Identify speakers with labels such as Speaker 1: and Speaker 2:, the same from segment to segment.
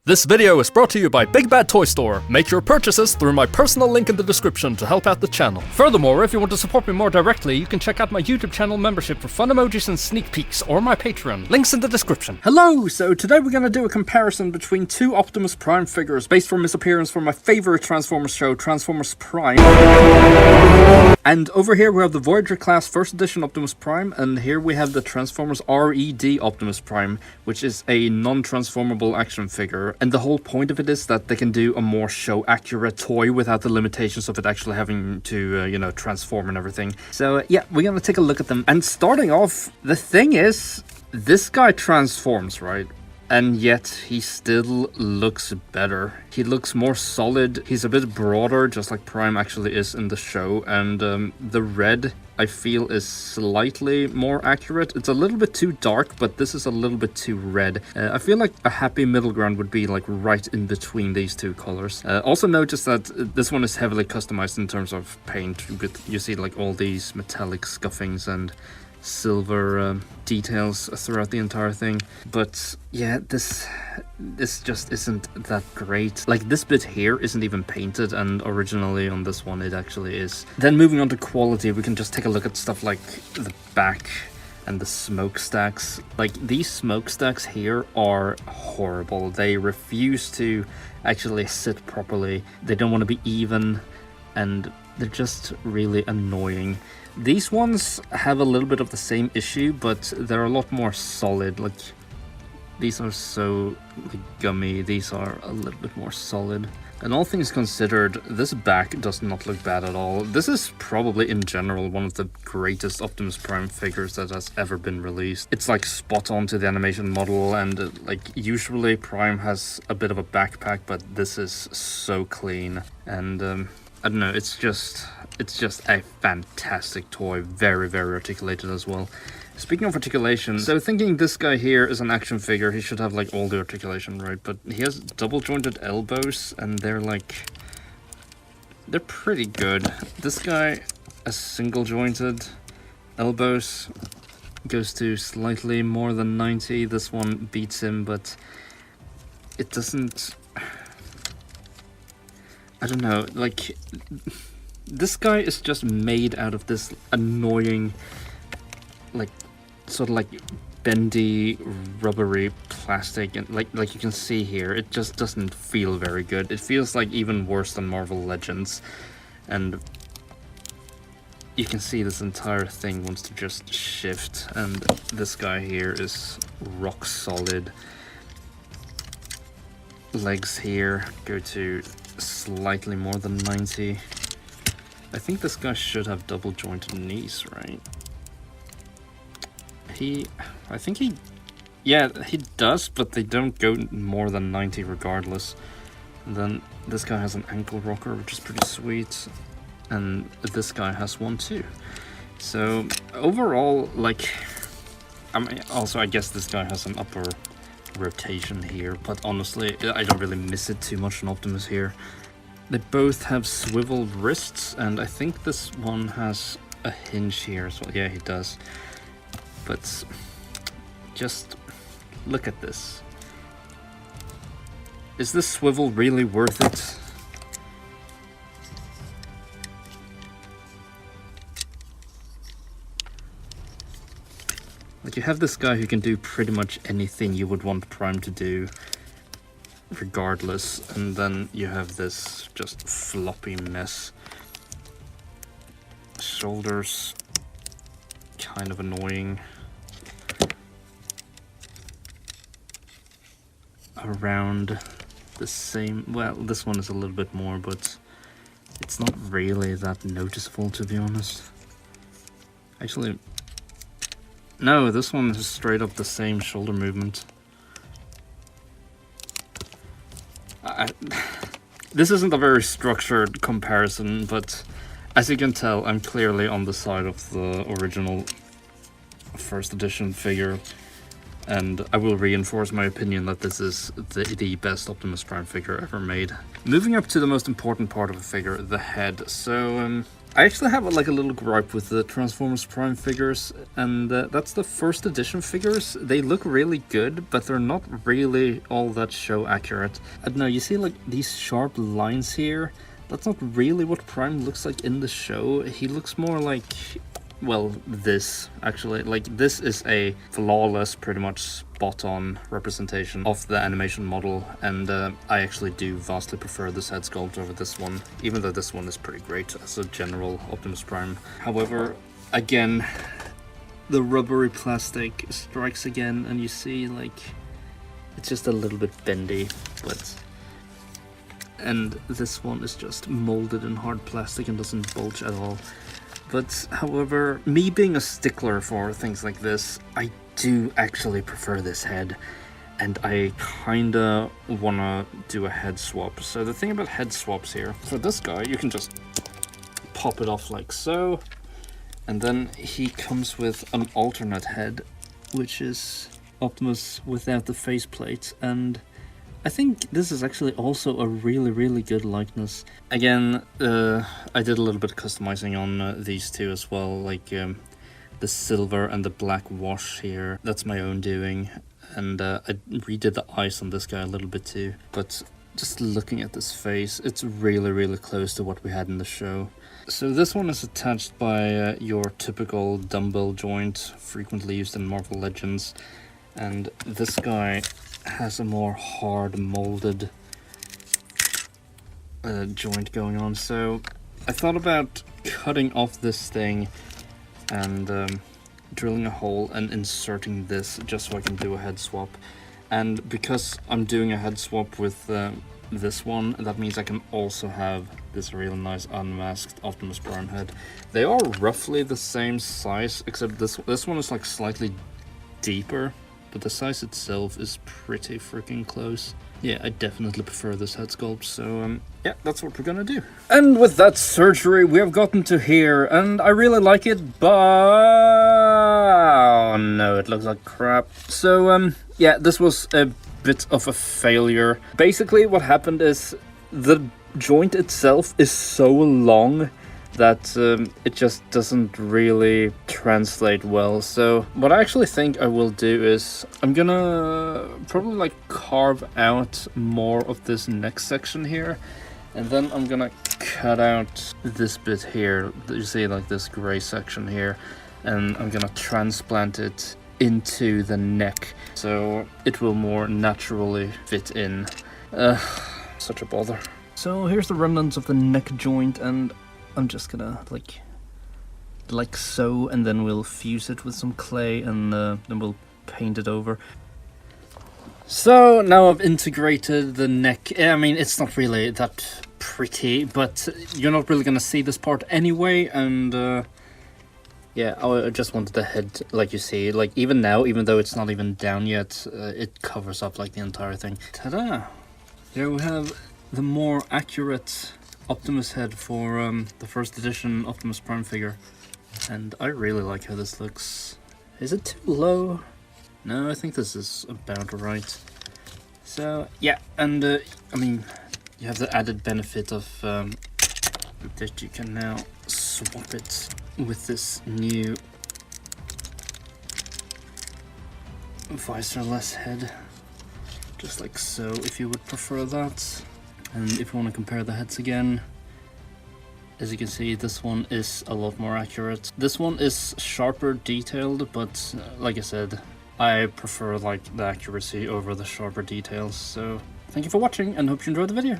Speaker 1: This video is brought to you by Big Bad Toy Store. Make your purchases through my personal link in the description to help out the channel. Furthermore, if you want to support me more directly, you can check out my YouTube channel membership for fun emojis and sneak peeks, or my Patreon. Links in the description. Hello! So today we're gonna do a comparison between two Optimus Prime figures based from his appearance from my favorite Transformers show, Transformers Prime. And over here we have the Voyager class first edition Optimus Prime, and here we have the Transformers R.E.D. Optimus Prime, which is a non-transformable action figure. And the whole point of it is that they can do a more show-accurate toy without the limitations of it actually having to, transform and everything. So yeah, we're gonna take a look at them. And starting off, the thing is, this guy transforms, right? And yet, he still looks better. He looks more solid. He's a bit broader, just like Prime actually is in the show. And the red, I feel, is slightly more accurate. It's a little bit too dark, but this is a little bit too red. I feel like a happy middle ground would be like right in between these two colors. Also notice that this one is heavily customized in terms of paint. You see like all these metallic scuffings and silver details throughout the entire thing. But yeah, this just isn't that great. Like, this bit here isn't even painted, and originally on this one it actually is. Then moving on to quality, we can just take a look at stuff like the back and the smokestacks. Like, these smokestacks here are horrible. They refuse to actually sit properly. They don't want to be even, and they're just really annoying. These ones have a little bit of the same issue, but they're a lot more solid. Like, these are so gummy, these are a little bit more solid. And all things considered, this back does not look bad at all. This is probably, in general, one of the greatest Optimus Prime figures that has ever been released. It's like spot on to the animation model, and like usually Prime has a bit of a backpack, but this is so clean. And I don't know, it's just a fantastic toy. Very, very articulated as well. Speaking of articulation, so thinking this guy here is an action figure, he should have like all the articulation, right? But he has double jointed elbows, and they're pretty good. This guy has single jointed elbows, goes to slightly more than 90. This one beats him, but it doesn't, I don't know, like, this guy is just made out of this annoying, like, sort of like bendy, rubbery plastic, and like you can see here, it just doesn't feel very good. It feels like even worse than Marvel Legends, and you can see this entire thing wants to just shift, and this guy here is rock solid. Legs here go to slightly more than 90. I think this guy should have double jointed knees, right? Yeah, he does, but they don't go more than 90 regardless. And then this guy has an ankle rocker, which is pretty sweet, and this guy has one too. So overall, like, I mean, also I guess this guy has an upper rotation here, but honestly, I don't really miss it too much on Optimus here. They both have swiveled wrists, and I think this one has a hinge here as well. Yeah, he does. But just look at this. Is this swivel really worth it? Like, you have this guy who can do pretty much anything you would want Prime to do, regardless, and then you have this just floppy mess. Shoulders, kind of annoying. Around the same, well, this one is a little bit more, but it's not really that noticeable, to be honest. Actually, no, this one is straight up the same shoulder movement. This isn't a very structured comparison, but as you can tell, I'm clearly on the side of the original first edition figure, and I will reinforce my opinion that this is the best Optimus Prime figure ever made. Moving up to the most important part of the figure, the head. So I actually have like a little gripe with the Transformers Prime figures, and that's the first edition figures. They look really good, but they're not really all that show accurate. I don't know, you see like these sharp lines here? That's not really what Prime looks like in the show. He looks more like, well, this, actually. Like, this is a flawless, pretty much spot-on representation of the animation model, and I actually do vastly prefer this head sculpt over this one, even though this one is pretty great as a general Optimus Prime. However, again, the rubbery plastic strikes again, and you see, like, it's just a little bit bendy, but... And this one is just molded in hard plastic and doesn't bulge at all. But, however, me being a stickler for things like this, I do actually prefer this head. And I kinda wanna do a head swap. So the thing about head swaps here, for this guy, you can just pop it off like so. And then he comes with an alternate head, which is Optimus without the faceplate. And I think this is actually also a really good likeness. Again, I did a little bit of customizing on these two as well, like the silver and the black wash here. That's my own doing, and I redid the eyes on this guy a little bit too. But just looking at this face, it's really close to what we had in the show. So this one is attached by your typical dumbbell joint, frequently used in Marvel Legends, and this guy has a more hard molded joint going on. So I thought about cutting off this thing and drilling a hole and inserting this just so I can do a head swap. And because I'm doing a head swap with this one, that means I can also have this really nice unmasked Optimus Prime head. They are roughly the same size, except this one is like slightly deeper, but the size itself is pretty freaking close. Yeah, I definitely prefer this head sculpt, so yeah, that's what we're gonna do. And with that surgery, we have gotten to here, and I really like it, but... oh no, it looks like crap. So, yeah, this was a bit of a failure. Basically, what happened is the joint itself is so long that it just doesn't really translate well. So what I actually think I will do is I'm gonna probably like carve out more of this next section here, and then I'm gonna cut out this bit here, you see, like this gray section here, and I'm gonna transplant it into the neck so it will more naturally fit in. Such a bother. So here's the remnants of the neck joint, and I'm just gonna like so, and then we'll fuse it with some clay, and then we'll paint it over. So now I've integrated the neck. I mean, it's not really that pretty, but you're not really gonna see this part anyway, and yeah, I just wanted the head, like you see, like even now, even though it's not even down yet, it covers up like the entire thing. Ta-da! There we have the more accurate Optimus head for the first edition Optimus Prime figure, and I really like how this looks. Is it too low? No, I think this is about right. So yeah, and I mean, you have the added benefit of that you can now swap it with this new visorless head, just like so, if you would prefer that. And if you want to compare the heads again, as you can see, this one is a lot more accurate. This one is sharper detailed, but like I said, I prefer like the accuracy over the sharper details. So thank you for watching, and hope you enjoyed the video.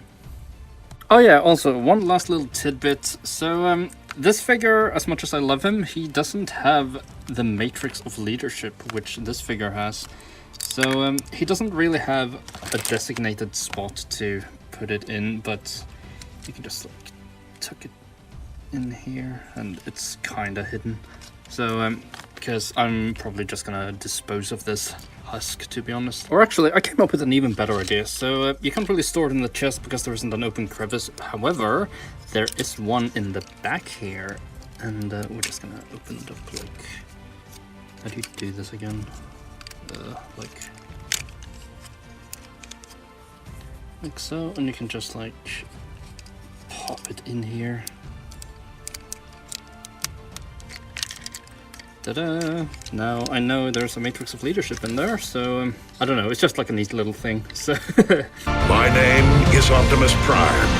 Speaker 1: Oh yeah, also one last little tidbit. So this figure, as much as I love him, he doesn't have the matrix of leadership, which this figure has. So he doesn't really have a designated spot to put it in, but you can just like tuck it in here, and it's kind of hidden. So because I'm probably just gonna dispose of this husk, to be honest. Or actually, I came up with an even better idea. So you can't really store it in the chest because there isn't an open crevice. However, there is one in the back here, and we're just gonna open it up. Like, how do you do this again? Like so, and you can just like pop it in here. Da-da-da. Now I know there's a matrix of leadership in there, so I don't know, it's just like a neat little thing. So
Speaker 2: My name is Optimus Prime,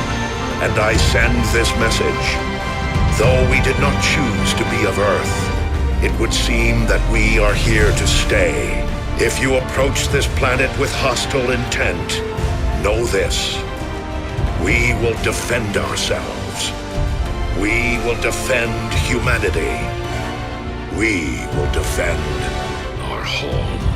Speaker 2: and I send this message. Though we did not choose to be of Earth, it would seem that we are here to stay. If you approach this planet with hostile intent, know this. We will defend ourselves. We will defend humanity. We will defend our home.